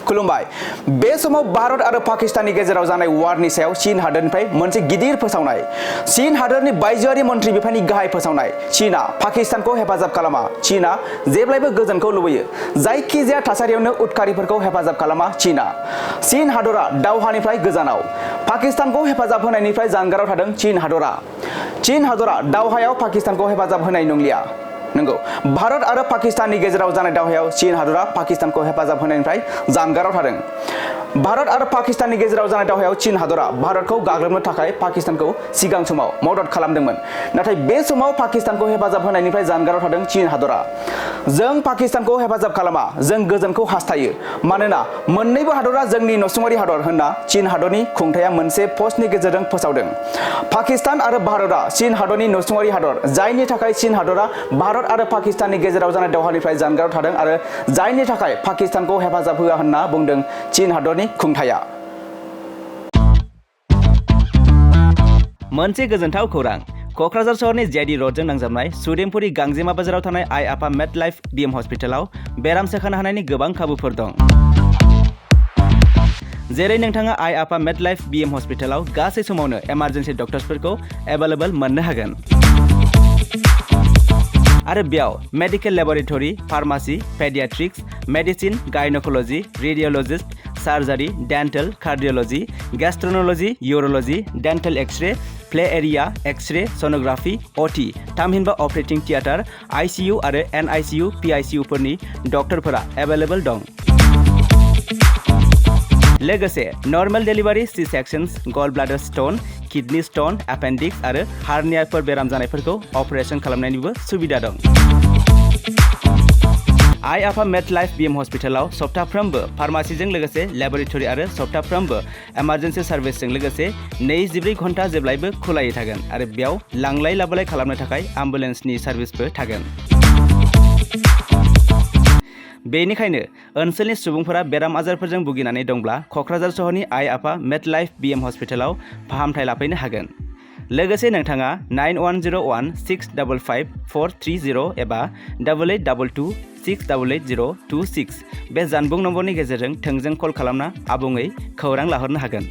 खुलुमबाय। बे समाव भारत आरो पाकिस्ताननि गेजेराव जानाय वारनि सायाव चीन हादोरनिफ्राय मोनसे गिदिर फोसावनाय। चीन हादोरनि बायजोआरि मन्थ्रि बिफाननि गाहाय फोसावनाय। चीनआ पाकिस्तानखौ हेफाजाब खालामा। चीनआ जेब्लायबो गोजोनखौ लुबैयो। जायखिजाया थासारियावनो उदखारिफोरखौ हेफाजाब खालामा चीनआ। चीन हादरा दावहानिफ्राय गोजानाव। पाकिस्तानखौ हेफाजाब होनायनिफ्राय जानगाराव थादों चीन हादरा। चीन हादरा दावहायाव पाकिस्तानखौ हेफाजाब होनाय नंलिया। नंगौ, भारत आरो पाकिस्ताननि गेजेराव जानाय दावहायाव चीन हादरा पाकिस्तानखौ हेफाजाब होनायनिफ्राय जानगाराव थादों। भारत आरो पाकिस्ताननि गेजेराव जानाय दावहायाव चीन हादरा भारतखौ गाग्लोबनो थाखाय पाकिस्तानखौ सिगां समाव मदद खालामदोंमोन। नाथाय बे समाव पाकिस्तानखौ हेफाजाब होनायनिफ्राय जानगाराव थादों चीन हादरा। जों पाकिस्तानखौ हेफाजाब खालामा, जों गोजोनखौ हास्थायो। मानोना मोन्नैबो हादरा जोंनि नसुंआरि हादर होनना चीन हादरनि खुंथाया मोनसे पस्टनि गेजेरजों फोसावदों। पाकिस्तान आरो भारतआ चीन हादरनि नसुंआरि हादर, जायनि थाखाय चीन हादरा भारत आरो पाकिस्ताननि गेजेराव जानाय दावहानिफ्राय जानगाराव थादों आरो जायनि थाखाय पाकिस्तानखौ हेफाजाब होआ होनना बुंदों चीन हादरनि खुंथाया। मोनसे गोजोनथाव खौरां। क'क्राझार सहरनि जेडी र'डजों नांजाबनाय सुदेमपुरी गांजेमा बाजाराव थानाय आइ आफा मेड लाइफ बिएम हस्पिटालाव बेराम सोखानो हानायनि गोबां खाबुफोर दं। जेरै नोंथाङा आइ आफा मेड लाइफ बिएम हस्पिटालाव गासै समावनो इमारजेन्सि डक्टर्सफोरखौ एभेलेबल मोननो हागोन। आरो बेयाव medical laboratory, pharmacy, paediatrics, medicine, gynaecology, radiologist, surgery, dental, cardiology, gastroenterology, urology, dental X ray, play area, X ray, sonography, OT, थामहिनबा ऑपरेटिंग थिएटर, आईसीयू आरो एनआईसीयू, पीआईसीयूफोरनि डक्टरफोरा एभेलेबल दं। लोगोसे normal delivery, C sections, gall bladder stone, kidney stone, appendix आरो हार्नियाफोर बेराम जानायफोरखौ अपारेशन खालामनायनिबो सुबिदा दं। आइ आफा मेड लाइफ बिएम हस्पिटालाव सप्ताफ्रोमबो फार्मासीजों लोगोसे लेबरेटरी आरो सप्ताफ्रोमबो इमारजेन्सि सार्भिसजों लोगोसे 24 घन्टा जेब्लायबो खुलायै थागोन आरो बेयाव लांलाय लाबोलाय खालामनो थाखाय एम्बुलेन्सनि सार्भिसबो थागोन। बेनिखायनो ओनसोलनि सुबुंफोरा बेराम आजारफोरजों भुगिनानै दंब्ला क'क्राझार सहरनि आइ आफा मेड लाइफ बिएम हस्पिटालाव फाहामथाय लाफैनो हागोन। लोगोसे नोंथाङा 9101655430 एबा 8822688026 बे जानबुं नम्बरनि गेजेरजों थोंजों कल खालामना आबुङै खौरां लाहरनो हागोन।